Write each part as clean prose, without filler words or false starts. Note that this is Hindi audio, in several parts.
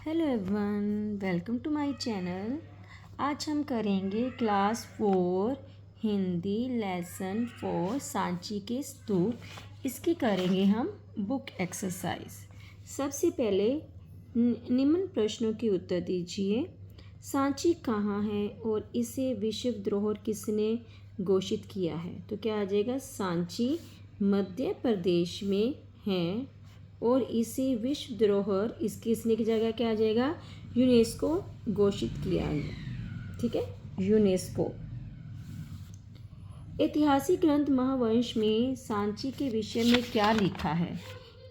Hello everyone, welcome to my channel. आज हम करेंगे क्लास 4 हिंदी लेसन 4 सांची के स्तूप। इसकी करेंगे हम बुक एक्सरसाइज। सबसे पहले निम्न प्रश्नों के उत्तर दीजिए। सांची कहाँ है और इसे विश्व धरोहर किसने घोषित किया है? तो क्या आ जाएगा? सांची मध्य प्रदेश में है और इसे विश्व धरोहर किसने की जगह क्या आ जाएगा? यूनेस्को घोषित किया गया। ठीक है, यूनेस्को। ऐतिहासिक ग्रंथ महावंश में सांची के विषय में क्या लिखा है?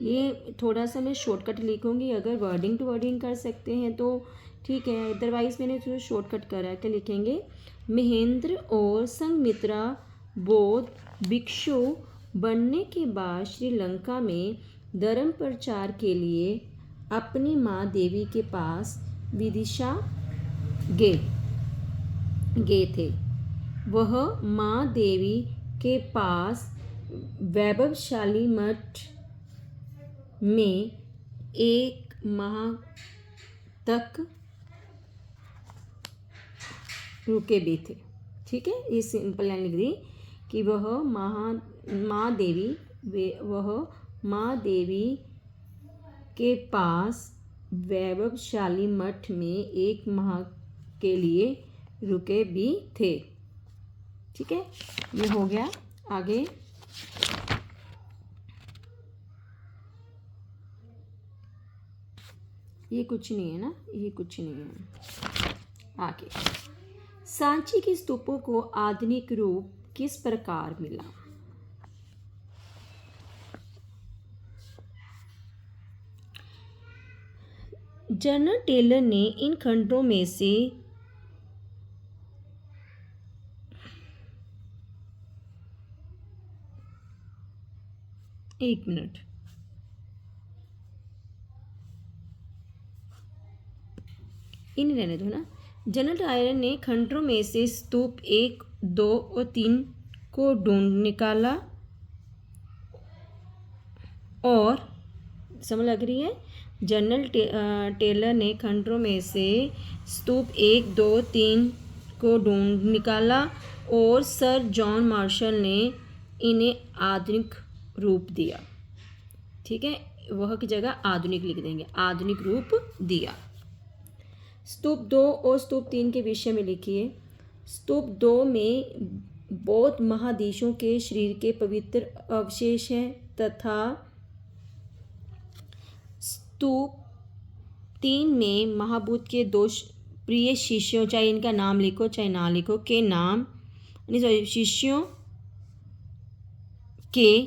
ये थोड़ा सा मैं शॉर्टकट लिखूंगी। अगर वर्डिंग टू वर्डिंग कर सकते हैं तो ठीक है, अदरवाइज मैंने थोड़ा शॉर्टकट करा है। क्या लिखेंगे? महेंद्र और संघमित्रा बौद्ध भिक्षु बनने के बाद श्रीलंका में धर्म प्रचार के लिए अपनी माँ देवी के पास विदिशा गए थे। वह माँ देवी के पास वैभवशाली मठ में एक माह तक रुके भी थे। ठीक है, ये सिंपल लाइन लिख दी कि वह माँ देवी के पास वैभवशाली मठ में एक माह के लिए रुके भी थे। ठीक है, ये हो गया। आगे ये कुछ नहीं है ना, ये कुछ नहीं है। आगे सांची के स्तूपों को आधुनिक रूप किस प्रकार मिला? जनरल टेलर ने इन खंडों में से एक मिनट इन रहने दो ना। जनरल टायर ने खंडों में से स्तूप 1, 2 और 3 को ढूंढ निकाला और समझ लग रही है? जनरल टेलर ने खंडों में से स्तूप 1, 2, 3 को ढूंढ निकाला और सर जॉन मार्शल ने इन्हें आधुनिक रूप दिया। ठीक है, वह की जगह आधुनिक लिख देंगे, आधुनिक रूप दिया। स्तूप 2 और स्तूप 3 के विषय में लिखिए। स्तूप 2 में बौद्ध महाधीशों के शरीर के पवित्र अवशेष हैं तथा स्तूप 3 में महाबुद्ध के 2 प्रिय शिष्यों, चाहे इनका नाम लिखो चाहे ना लिखो, के नाम शिष्यों के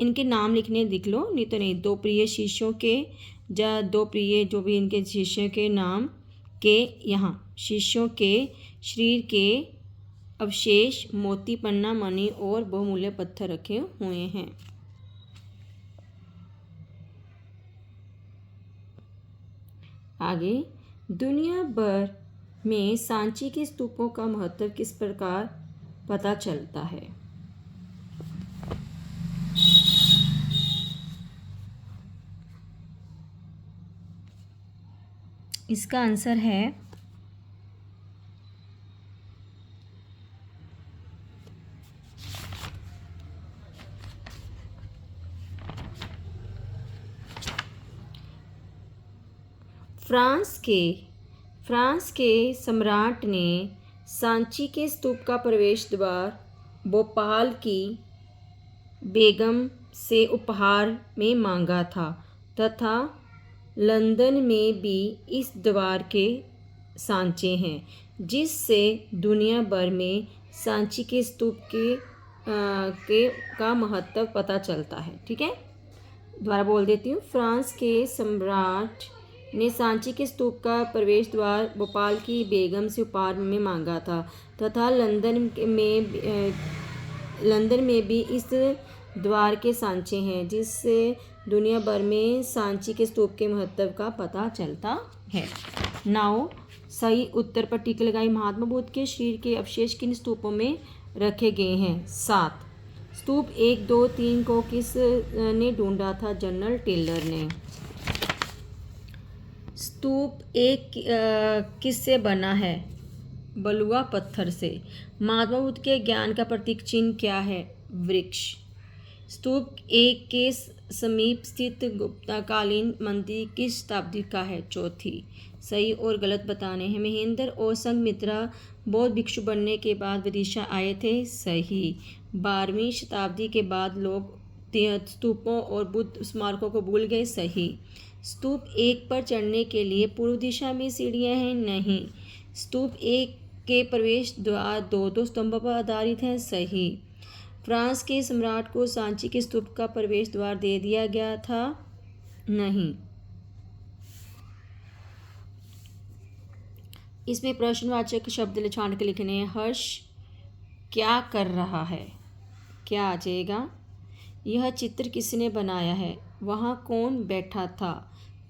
इनके नाम लिखने लिख लो, नहीं तो नहीं। 2 प्रिय शिष्यों के 2 प्रिय जो भी इनके शिष्यों के नाम के यहाँ शिष्यों के शरीर के अवशेष, मोती, पन्ना, मणि और बहुमूल्य पत्थर रखे हुए हैं। आगे दुनिया भर में सांची के स्तूपों का महत्व किस प्रकार पता चलता है? इसका आंसर है फ्रांस के सम्राट ने सांची के स्तूप का प्रवेश द्वार भोपाल की बेगम से उपहार में मांगा था तथा लंदन में भी इस द्वार के सांचे हैं, जिससे दुनिया भर में सांची के स्तूप का महत्व पता चलता है। ठीक है, दोबारा बोल देती हूँ। फ्रांस के सम्राट ने सांची के स्तूप का प्रवेश द्वार भोपाल की बेगम से उपहार में मांगा था तथा लंदन में भी इस द्वार के सांचे हैं, जिससे दुनिया भर में सांची के स्तूप के महत्व का पता चलता है। नाउ सही उत्तर पर टिक लगाई। महात्मा बुद्ध के शरीर के अवशेष किन स्तूपों में रखे गए हैं? 7। स्तूप 1, 2, 3 को किस ने ढूंढा था? जनरल टेलर ने। स्तूप एक किससे बना है? बलुआ पत्थर से। महात्मा बुद्ध के ज्ञान का प्रतीक चिन्ह क्या है? वृक्ष। स्तूप एक के समीप स्थित गुप्तकालीन मंदिर किस शताब्दी का है? चौथी। सही और गलत बताने हैं। महेंद्र और संघमित्रा बौद्ध भिक्षु बनने के बाद विदिशा आए थे। सही। 12वीं शताब्दी के बाद लोग स्तूपों और बुद्ध स्मारकों को भूल गए। सही। स्तूप एक पर चढ़ने के लिए पूर्व दिशा में सीढ़ियां हैं। नहीं। स्तूप एक के प्रवेश द्वार दो स्तंभों पर आधारित हैं। सही। फ्रांस के सम्राट को सांची के स्तूप का प्रवेश द्वार दे दिया गया था। नहीं। इसमें प्रश्नवाचक शब्द छांट के लिखने हैं। हर्ष क्या कर रहा है? क्या आ जाएगा? यह चित्र किसने बनाया है? वहाँ कौन बैठा था?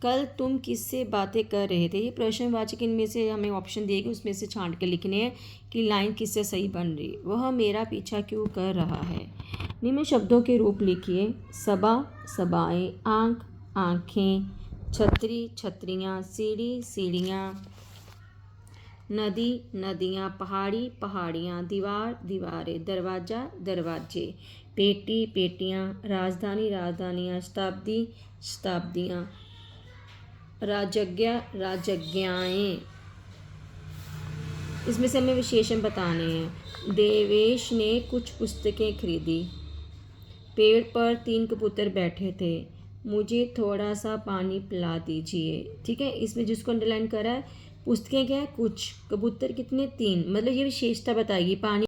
कल तुम किससे बातें कर रहे थे? ये प्रश्नवाचक इनमें से हमें ऑप्शन दिए गए, उसमें से छांट के लिखने हैं कि लाइन किससे सही बन रही। वह मेरा पीछा क्यों कर रहा है? निम्न शब्दों के रूप लिखिए। सबा, सबाएं, आँख, आँखें, छतरी, छतरियाँ, सीढ़ी, सीढ़ियाँ, नदी, नदियाँ, पहाड़ी, पहाड़ियाँ, दीवार, दीवारें, दरवाज़ा, दरवाजे, पेटी, पेटियाँ, राजधानी, राजधानियाँ, शताब्दी, शताब्दियाँ, राजज्ञा, राजज्ञाएँ। इसमें से हमें विशेषण बताने हैं। देवेश ने कुछ पुस्तकें खरीदी। पेड़ पर 3 कबूतर बैठे थे। मुझे थोड़ा सा पानी पिला दीजिए। ठीक है, इसमें जिसको अंडरलाइन करा है, पुस्तकें क्या है? कुछ, कबूतर कितने? 3, मतलब ये विशेषता बताएगी। पानी